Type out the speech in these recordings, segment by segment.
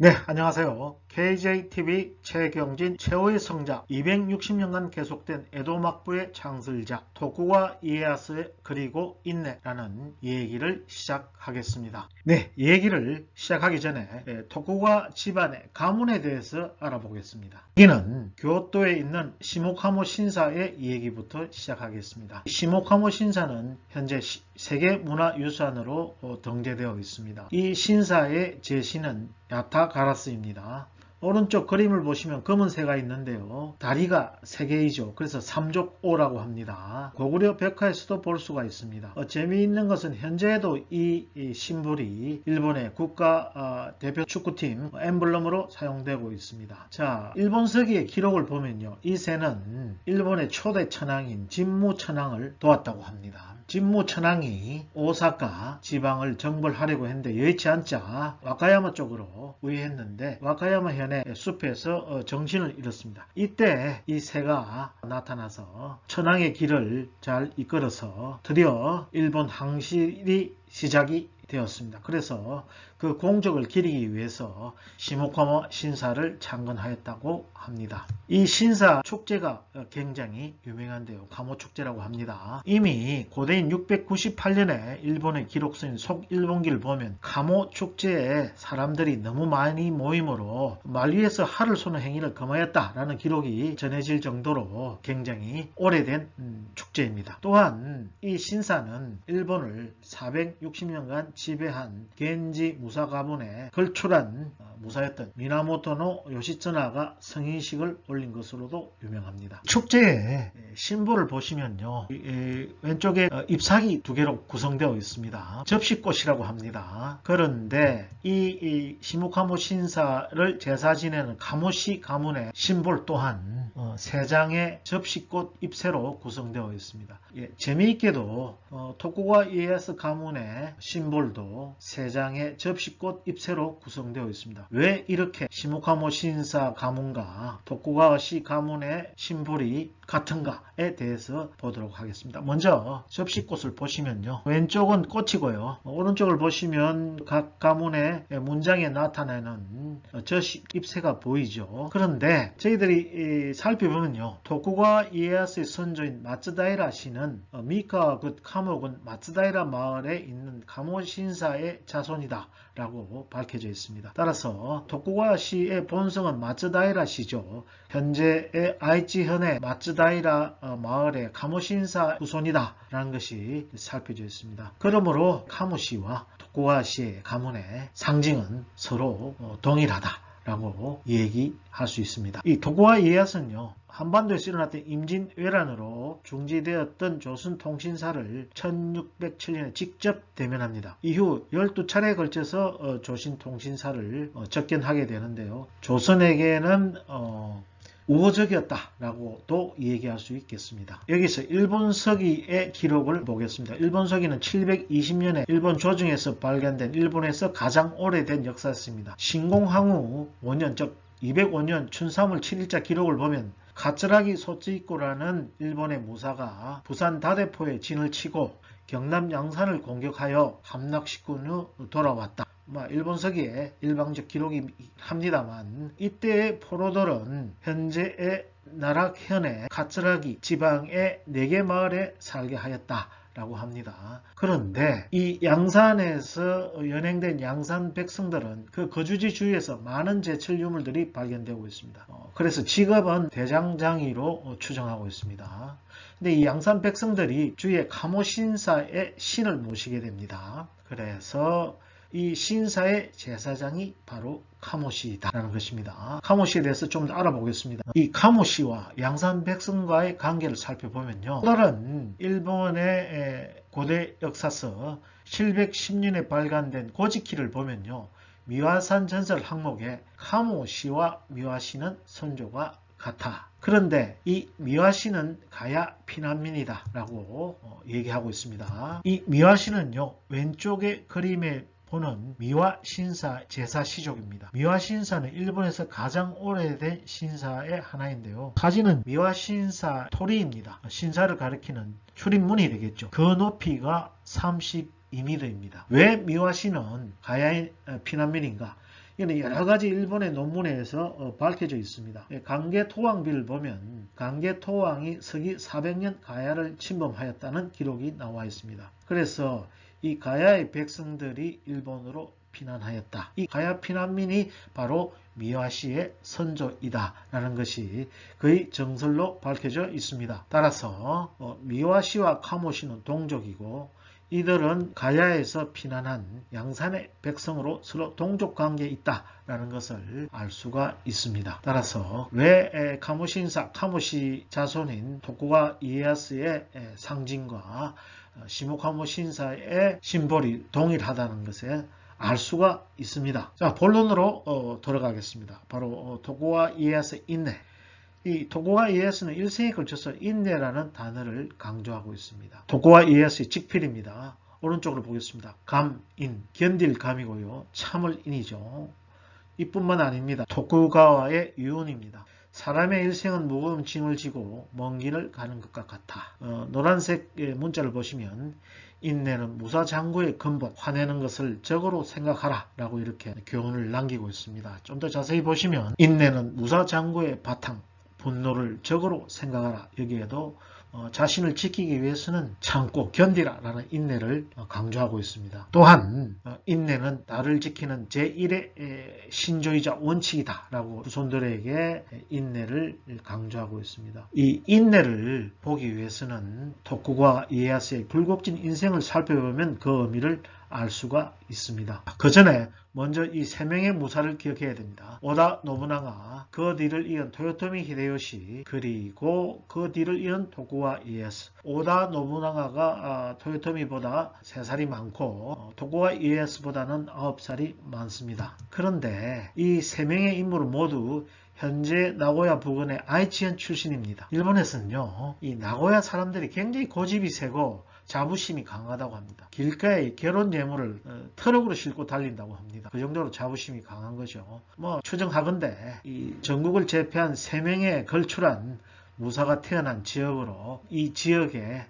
네, 안녕하세요. KJTV 최경진 최후의 성작 260년간 계속된 에도 막부의 창설자 토쿠가 이에야스의 그리고 인내라는 얘기를 시작하겠습니다. 네, 얘기를 시작하기 전에 토쿠가 집안의 가문에 대해서 알아보겠습니다. 여기는 교토에 있는 시모카모 신사의 얘기부터 시작하겠습니다. 시모카모 신사는 현재 세계문화유산으로 등재되어 있습니다. 이 신사의 제시는 야타 가라스입니다. 오른쪽 그림을 보시면 검은 새가 있는데요. 다리가 3개이죠. 그래서 삼족오라고 합니다. 고구려 백화에서도 볼 수가 있습니다. 재미있는 것은 현재에도 이 심볼이 일본의 국가 대표 축구팀 엠블럼으로 사용되고 있습니다. 자, 일본 서기의 기록을 보면요. 이 새는 일본의 초대 천황인 진무천황을 도왔다고 합니다. 진무천황이 오사카 지방을 정벌하려고 했는데 여의치 않자 와카야마 쪽으로 우회했는데 와카야마 현의 숲에서 정신을 잃었습니다. 이때 이 새가 나타나서 천황의 길을 잘 이끌어서 드디어 일본 항실이 시작이 되었습니다. 그래서 그 공적을 기리기 위해서 시모카모 신사를 창건하였다고 합니다. 이 신사 축제가 굉장히 유명한데요. 가모 축제라고 합니다. 이미 고대인 698년에 일본의 기록서인 속일본기를 보면 가모 축제에 사람들이 너무 많이 모임으로 말 위에서 활을 쏘는 행위를 금하였다라는 기록이 전해질 정도로 굉장히 오래된 축제입니다. 또한 이 신사는 일본을 460년간 지배한 겐지 무사 가문의 걸출한 무사였던 미나모토노 요시츠나가 성인식을 올린 것으로도 유명합니다. 축제의 심볼을 보시면요. 왼쪽에 잎사귀 2개로 구성되어 있습니다. 접시꽃이라고 합니다. 그런데 이 시모카모 신사를 제사 지내는 가모시 가문의 심볼 또한 3장의 접시꽃 잎새로 구성되어 있습니다. 재미있게도 토쿠가 이에야스 가문의 심볼도 3장의 접시꽃 잎새로 구성되어 있습니다. 왜 이렇게 시모카모 신사 가문과 토쿠가와시 가문의 심볼이 같은가에 대해서 보도록 하겠습니다. 먼저 접시꽃을 보시면요. 왼쪽은 꽃이고요. 오른쪽을 보시면 각 가문의 문장에 나타나는 접시 잎새가 보이죠. 그런데 저희들이 살펴보면요. 토쿠가 이에야스의 선조인 마츠다이라 씨는 미카 카목은 마츠다이라 마을에 있는 가모 신사의 자손이다 라고 밝혀져 있습니다. 따라서 토쿠가 씨의 본성은 마츠다이라 씨죠. 현재의 아이치현의 마츠다이라 마을의 가모신사 후손이다 라는 것이 살펴져 있습니다. 그러므로 가모시와 토쿠가 씨의 가문의 상징은 서로 동일하다 라고 얘기할 수 있습니다. 이 토쿠가 이에야스는요. 한반도에서 일어났던 임진왜란으로 중지되었던 조선통신사를 1607년에 직접 대면합니다. 이후 12차례에 걸쳐서 조선통신사를 접견하게 되는데요. 조선에게는 우호적이었다라고도 얘기할 수 있겠습니다. 여기서 일본 서기의 기록을 보겠습니다. 일본 서기는 720년에 일본 조정에서 발견된 일본에서 가장 오래된 역사였습니다. 신공항후 5년 즉 205년 춘삼월 7일자 기록을 보면 가츠라기 소츠이코라는 일본의 무사가 부산 다대포에 진을 치고 경남 양산을 공격하여 함락시킨 후 돌아왔다. 일본 서기에 일방적 기록이 합니다만 이때의 포로들은 현재의 나락현의 가츠라기 지방의 4개 마을에 살게 하였다. 라고 합니다. 그런데 이 양산에서 연행된 양산 백성들은 그 거주지 주위에서 많은 제철 유물들이 발견되고 있습니다. 그래서 직업은 대장장이로 추정하고 있습니다. 근데 이 양산 백성들이 주위에 가모신사의 신을 모시게 됩니다. 그래서 이 신사의 제사장이 바로 카모시다라는 것입니다. 카모시에 대해서 좀 더 알아보겠습니다. 이 카모시와 양산 백성과의 관계를 살펴보면요. 다른 일본의 고대 역사서 710년에 발간된 고지키를 보면요. 미와산 전설 항목에 카모시와 미와시는 선조가 같아. 그런데 이 미와시는 가야 피난민이다 라고 얘기하고 있습니다. 이 미와시는요. 왼쪽의 그림에 보는 미와 신사 제사 시족입니다. 미와 신사는 일본에서 가장 오래된 신사의 하나인데요. 사진은 미와 신사 토리입니다. 신사를 가리키는 출입문이 되겠죠. 그 높이가 32m입니다. 왜 미와 씨는 가야인 피난민인가? 이는 여러 가지 일본의 논문에서 밝혀져 있습니다. 강개토왕비를 보면 강개토왕이 서기 400년 가야를 침범하였다는 기록이 나와 있습니다. 그래서 이 가야의 백성들이 일본으로 피난하였다. 이 가야 피난민이 바로 미와시의 선조이다 라는 것이 거의 정설로 밝혀져 있습니다. 따라서 미와시와 카모시는 동족이고 이들은 가야에서 피난한 양산의 백성으로 서로 동족관계에 있다라는 것을 알 수가 있습니다. 따라서 왜 카모시 자손인 토쿠가 이에야스의 상징과 시모카모 신사의 심볼이 동일하다는 것에 알 수가 있습니다. 자, 본론으로 들어가겠습니다. 바로 토쿠가 이에야스 인내. 이 토쿠가 이에야스는 일생에 걸쳐서 인내라는 단어를 강조하고 있습니다. 토쿠가 이에야스의 직필입니다. 오른쪽으로 보겠습니다. 감인, 견딜 감이고요. 참을 인이죠. 이뿐만 아닙니다. 토쿠가와의 유언입니다. 사람의 일생은 무거운 짐을 지고 먼 길을 가는 것과 같아. 노란색 문자를 보시면 인내는 무사장구의 근본, 화내는 것을 적으로 생각하라 라고 이렇게 교훈을 남기고 있습니다. 좀 더 자세히 보시면 인내는 무사장구의 바탕, 분노를 적으로 생각하라. 여기에도 자신을 지키기 위해서는 참고 견디라 라는 인내를 강조하고 있습니다. 또한 인내는 나를 지키는 제1의 신조이자 원칙이다 라고 후손들에게 인내를 강조하고 있습니다. 이 인내를 보기 위해서는 토쿠가 이에야스의 굴곡진 인생을 살펴보면 그 의미를 알 수가 있습니다. 그 전에 먼저 이 세 명의 무사를 기억해야 됩니다. 오다 노부나가, 그 뒤를 이은 토요토미 히데요시, 그리고 그 뒤를 이은 토쿠가 이에야스. 오다 노부나가가 토요토미보다 3살이 많고 토쿠가 이에야스보다는 9살이 많습니다. 그런데 이 세 명의 인물은 모두 현재 나고야 부근의 아이치현 출신입니다. 일본에서는요, 이 나고야 사람들이 굉장히 고집이 세고 자부심이 강하다고 합니다. 길가에 결혼 예물을 트럭으로 싣고 달린다고 합니다. 그 정도로 자부심이 강한 거죠. 추정하건대 이 전국을 제패한 3명의 걸출한 무사가 태어난 지역으로 이 지역에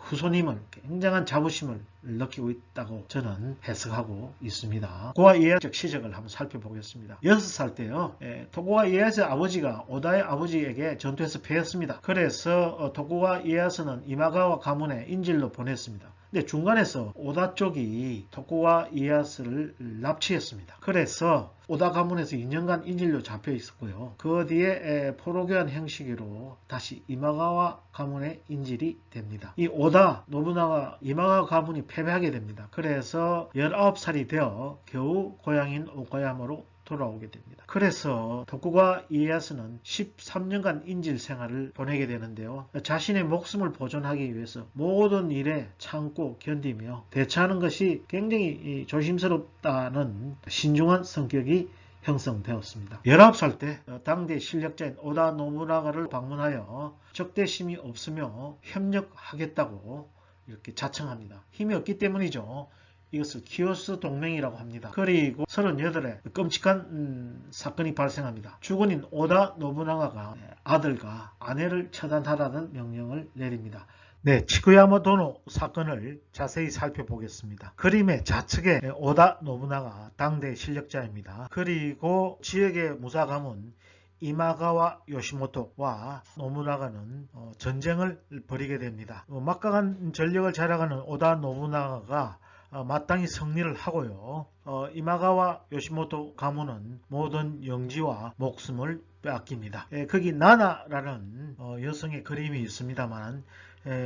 후손임은 굉장한 자부심을 느끼고 있다고 저는 해석하고 있습니다. 토쿠가 이에야스적 시적을 한번 살펴보겠습니다. 6살 때요, 토쿠가 이에야스 아버지가 오다의 아버지에게 전투에서 패했습니다. 그래서 토쿠가 이에야스는 이마가와 가문에 인질로 보냈습니다. 근데 중간에서 오다 쪽이 토쿠가 이에야스를 납치했습니다. 그래서 오다 가문에서 2년간 인질로 잡혀 있었고요. 그 뒤에 포로교환 형식으로 다시 이마가와 가문에 인질이 됩니다. 이 오다 노부나가 이마가와 가문이 패배하게 됩니다. 그래서 19살이 되어 겨우 고향인 오카야마로 돌아오게 됩니다. 그래서 토쿠가 이에야스는 13년간 인질 생활을 보내게 되는데요. 자신의 목숨을 보존하기 위해서 모든 일에 참고 견디며 대처하는 것이 굉장히 조심스럽다는 신중한 성격이 형성되었습니다. 19살 때 당대 실력자인 오다 노부나가를 방문하여 적대심이 없으며 협력하겠다고 이렇게 자청합니다. 힘이 없기 때문이죠. 이것을 키오스 동맹이라고 합니다. 그리고 38에 끔찍한 사건이 발생합니다. 주군인 오다 노부나가가 아들과 아내를 처단하라는 명령을 내립니다. 네, 치쿠야마 도노 사건을 자세히 살펴보겠습니다. 그림의 좌측에 오다 노부나가 당대 실력자입니다. 그리고 지역의 무사 가문 이마가와 요시모토와 노부나가는 전쟁을 벌이게 됩니다. 막강한 전력을 자랑하는 오다 노부나가가 마땅히 승리를 하고요. 이마가와 요시모토 가문은 모든 영지와 목숨을 빼앗깁니다. 거기 나나라는 여성의 그림이 있습니다만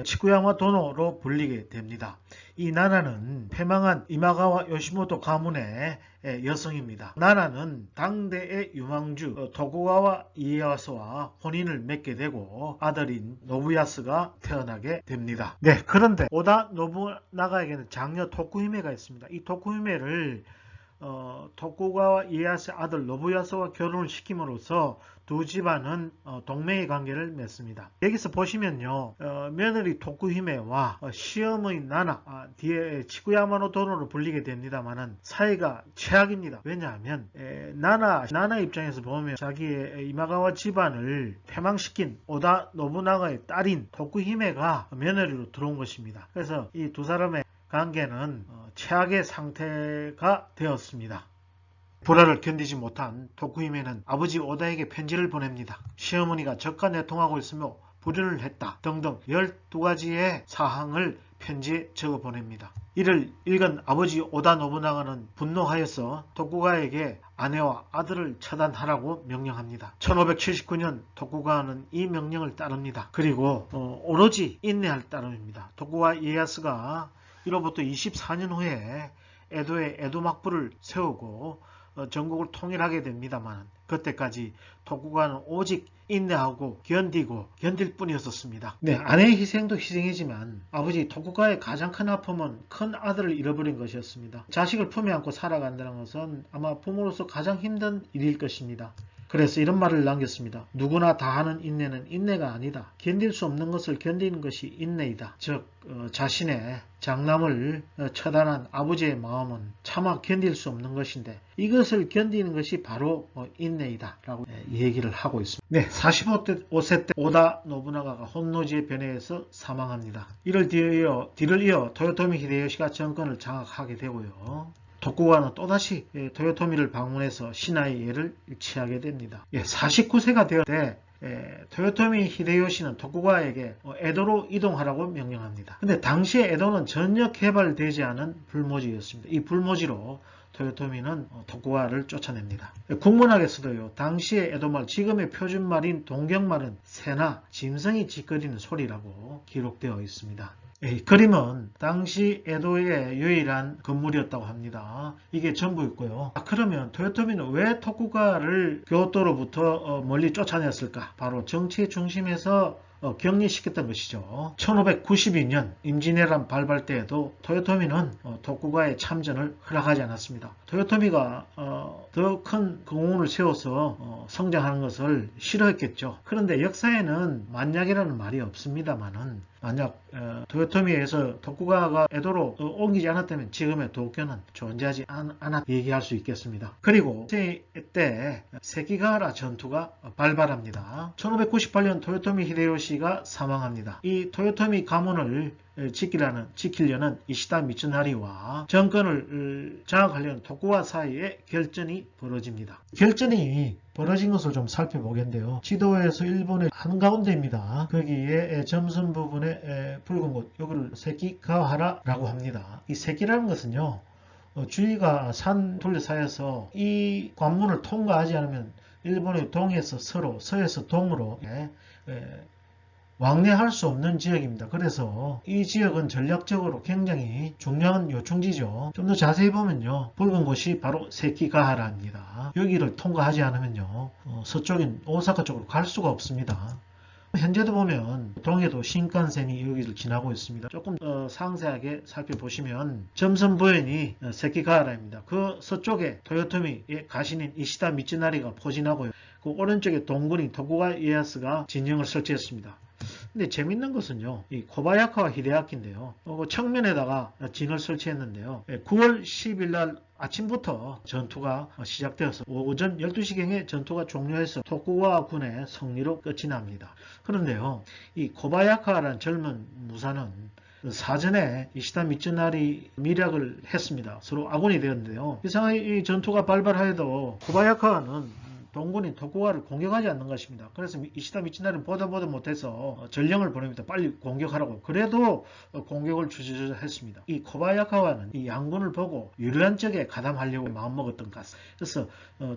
치쿠야마 도노로 불리게 됩니다. 이 나나는 패망한 이마가와 요시모토 가문의 여성입니다. 나나는 당대의 유망주 토쿠가와 이에야스와 혼인을 맺게 되고 아들인 노부야스가 태어나게 됩니다. 네, 그런데 오다 노부나가에게는 장녀 토쿠히메가 있습니다. 이 토쿠히메를 토쿠가와 이에야스의 아들 노부야스와 결혼을 시킴으로써 두 집안은 동맹의 관계를 맺습니다. 여기서 보시면요, 며느리 토쿠히메와 시어머니 나나, 뒤에 치쿠야마노 도노로 불리게 됩니다만은 사이가 최악입니다. 왜냐하면 나나 입장에서 보면 자기의 이마가와 집안을 패망시킨 오다 노부나가의 딸인 토쿠히메가 며느리로 들어온 것입니다. 그래서 이 두 사람의 관계는 최악의 상태가 되었습니다. 불화를 견디지 못한 도쿠히메는 아버지 오다에게 편지를 보냅니다. 시어머니가 적과 내통하고 있으며 불효를 했다 등등 12가지의 사항을 편지에 적어 보냅니다. 이를 읽은 아버지 오다 노부나가는 분노하여서 토쿠가에게 아내와 아들을 처단하라고 명령합니다. 1579년 토쿠가는 이 명령을 따릅니다. 그리고 오로지 인내할 따름입니다. 토쿠가 이에야스가 이로부터 24년 후에 에도에 에도막부를 세우고 전국을 통일하게 됩니다만 그때까지 토쿠가는 오직 인내하고 견디고 견딜 뿐이었습니다. 네, 아내의 희생도 희생이지만 아버지 토쿠가의 가장 큰 아픔은 큰 아들을 잃어버린 것이었습니다. 자식을 품에 안고 살아간다는 것은 아마 부모로서 가장 힘든 일일 것입니다. 그래서 이런 말을 남겼습니다. 누구나 다 하는 인내는 인내가 아니다. 견딜 수 없는 것을 견디는 것이 인내이다. 즉 자신의 장남을 처단한 아버지의 마음은 차마 견딜 수 없는 것인데 이것을 견디는 것이 바로 인내이다 라고 얘기를 하고 있습니다. 네, 45세 때 오다 노부나가가 혼노지에 변해서 사망합니다. 뒤를 이어 토요토미 히데요시가 정권을 장악하게 되고요. 토쿠가는 또다시 토요토미를 방문해서 신하의 예를 취하게 됩니다. 49세가 되었을 때 토요토미 히데요시는 토쿠가에게 에도로 이동하라고 명령합니다. 근데 당시에 에도는 전혀 개발되지 않은 불모지였습니다. 이 불모지로 토요토미는 토쿠가를 쫓아냅니다. 국문학에서도요, 당시의 에도말, 지금의 표준말인 동경말은 새나 짐승이 짖거리는 소리라고 기록되어 있습니다. 이 그림은 당시 에도의 유일한 건물이었다고 합니다. 이게 전부였고요. 그러면 토요토미는 왜 토쿠가를 교토로부터 멀리 쫓아냈을까? 바로 정치의 중심에서 격리시켰던 것이죠. 1592년 임진왜란 발발 때에도 토요토미는 토쿠가의 참전을 허락하지 않았습니다. 토요토미가 더 큰 공원을 세워서 성장하는 것을 싫어했겠죠. 그런데 역사에는 만약이라는 말이 없습니다만은 만약 토요토미에서 토쿠가가 에도로 옮기지 않았다면 지금의 도쿄는 존재하지 않았 얘기할 수 있겠습니다. 그리고 이때 세키가하라 전투가 발발합니다. 1598년 토요토미 히데요시가 사망합니다. 이 토요토미 가문을 지키려는 이시다 미츠나리와 정권을 장악하려는 토쿠가 사이에 결전이 벌어집니다. 결전이 벌어진 것을 좀 살펴보겠는데요. 지도에서 일본의 한가운데입니다. 거기에 점선 부분에 붉은 곳, 여기를 세키가하라라고 합니다. 이 세키라는 것은요, 주위가 산 둘러싸여서 이 관문을 통과하지 않으면 일본의 동에서 서로, 서에서 동으로 왕래할 수 없는 지역입니다. 그래서 이 지역은 전략적으로 굉장히 중요한 요충지죠. 좀 더 자세히 보면요, 붉은 곳이 바로 세키가하라입니다. 여기를 통과하지 않으면요, 서쪽인 오사카 쪽으로 갈 수가 없습니다. 현재도 보면 동해도 신칸센이 여기를 지나고 있습니다. 조금 상세하게 살펴보시면 점선부연이 세키가하라입니다. 그 서쪽에 토요토미의 가신인 이시다 미츠나리가 포진하고요. 그 오른쪽에 동군인 토쿠가 이에야스가 진영을 설치했습니다. 근데 재밌는 것은요, 이 코바야카와 히데아키인데요. 청면에다가 진을 설치했는데요. 9월 10일 날 아침부터 전투가 시작되어서 오전 12시경에 전투가 종료해서 토쿠가와 군의 승리로 끝이 납니다. 그런데요, 이 코바야카라는 젊은 무사는 사전에 이시다 미츠나리 밀약을 했습니다. 서로 아군이 되었는데요. 이상하게 이 전투가 발발하여도 코바야카는 동군인 토쿠가를 공격하지 않는 것입니다. 그래서 이시다 미츠나리는 보다 못해서 전령을 보냅니다. 빨리 공격하라고. 그래도 공격을 주저했습니다. 이 코바야카와는 이 양군을 보고 유리한 쪽에 가담하려고 마음먹었던 것 같습니다. 그래서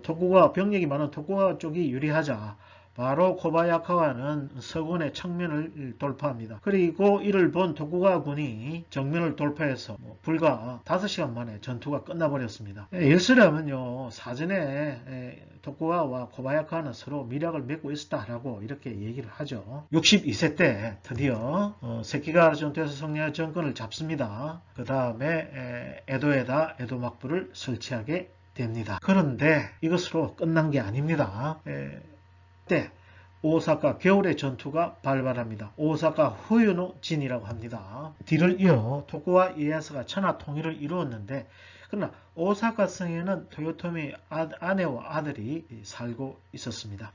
토쿠가 병력이 많은 토쿠가 쪽이 유리하자 바로 코바야카와는 서군의 측면을 돌파합니다. 그리고 이를 본 토쿠가 군이 정면을 돌파해서 불과 5시간 만에 전투가 끝나버렸습니다. 일설하면요, 사전에 토쿠가와 코바야카는 서로 밀약을 맺고 있었다라고 이렇게 얘기를 하죠. 62세 때 드디어 세키가하라 전투에서 승리하여 정권을 잡습니다. 그 다음에 에도에다 에도막부를 설치하게 됩니다. 그런데 이것으로 끝난 게 아닙니다. 때 오사카 겨울의 전투가 발발합니다. 오사카 후유노 진이라고 합니다. 뒤를 이어 토쿠가 이에야스가 천하 통일을 이루었는데 그러나 오사카 성에는 토요토미 아내와 아들이 살고 있었습니다.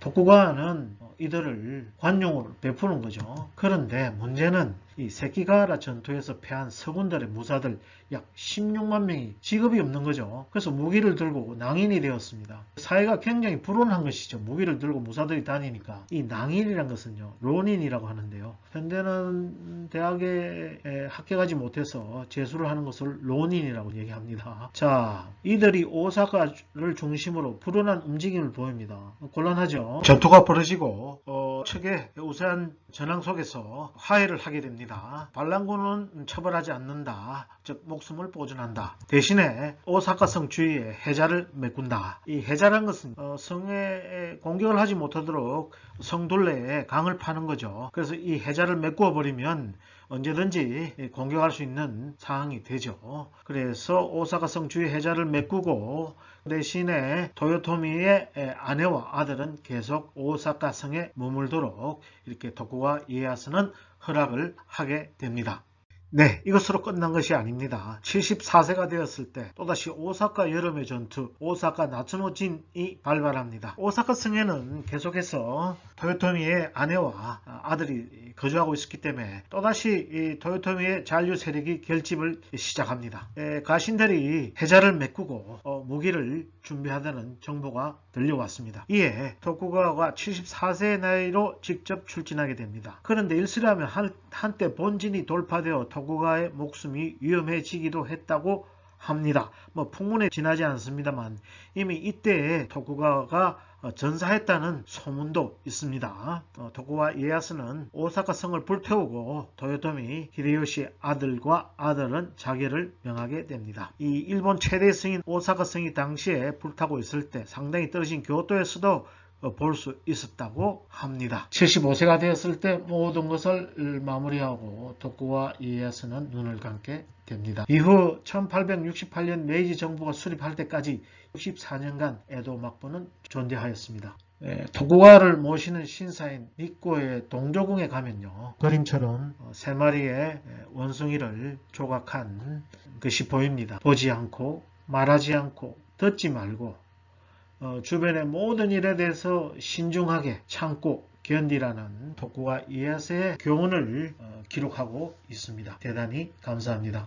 도쿠가와는 이들을 관용을 베푸는 거죠. 그런데 문제는 이 세키가하라 전투에서 패한 서군들의 무사들 약 16만 명이 직업이 없는 거죠. 그래서 무기를 들고 낭인이 되었습니다. 사회가 굉장히 불온한 것이죠. 무기를 들고 무사들이 다니니까. 이 낭인이란 것은요, 로닌이라고 하는데요. 현대는 대학에 합격하지 못해서 재수를 하는 것을 로닌이라고 얘기합니다. 자, 이들이 오사카를 중심으로 불온한 움직임을 보입니다. 곤란하죠. 전투가 벌어지고 측의 우세한 전황 속에서 화해를 하게 됩니다. 반란군은 처벌하지 않는다. 즉 목숨을 보존한다. 대신에 오사카 성 주위에 해자를 메꾼다. 이 해자란 것은 성에 공격을 하지 못하도록 성 둘레에 강을 파는 거죠. 그래서 이 해자를 메꾸어 버리면 언제든지 공격할 수 있는 상황이 되죠. 그래서 오사카 성 주위 해자를 메꾸고 대신에 도요토미의 아내와 아들은 계속 오사카 성에 머물도록 이렇게 도쿠가와 이에야스는 허락을 하게 됩니다. 네, 이것으로 끝난 것이 아닙니다. 74세가 되었을 때 또다시 오사카 여름의 전투, 오사카 나츠노진이 발발합니다. 오사카 성에는 계속해서 토요토미의 아내와 아들이 거주하고 있었기 때문에 또다시 이 토요토미의 잔류 세력이 결집을 시작합니다. 가신들이 해자를 메꾸고 무기를 준비하다는 정보가 들려왔습니다. 이에 도쿠가와가 74세의 나이로 직접 출진하게 됩니다. 그런데 일시라면 한때 본진이 돌파되어 도쿠가와의 목숨이 위험해지기도 했다고 합니다. 풍문에 지나지 않습니다만 이미 이때에 도쿠가와가 전사했다는 소문도 있습니다. 도쿠가와 이에야스는 오사카 성을 불태우고 도요토미 히데요시 아들과 아들은 자결을 명하게 됩니다. 이 일본 최대 성인 오사카 성이 당시에 불타고 있을 때 상당히 떨어진 교토에서도 볼 수 있었다고 합니다. 75세가 되었을 때 모든 것을 마무리하고 도쿠가와 이에야스는 눈을 감게 됩니다. 이후 1868년 메이지 정부가 수립할 때까지 64년간 에도 막부는 존재하였습니다. 도쿠가와를 모시는 신사인 니코의 동조궁에 가면요, 그림처럼 3마리의 원숭이를 조각한 것이 보입니다. 보지 않고 말하지 않고 듣지 말고 주변의 모든 일에 대해서 신중하게 참고 견디라는 도쿠가와 이에야스의 교훈을 기록하고 있습니다. 대단히 감사합니다.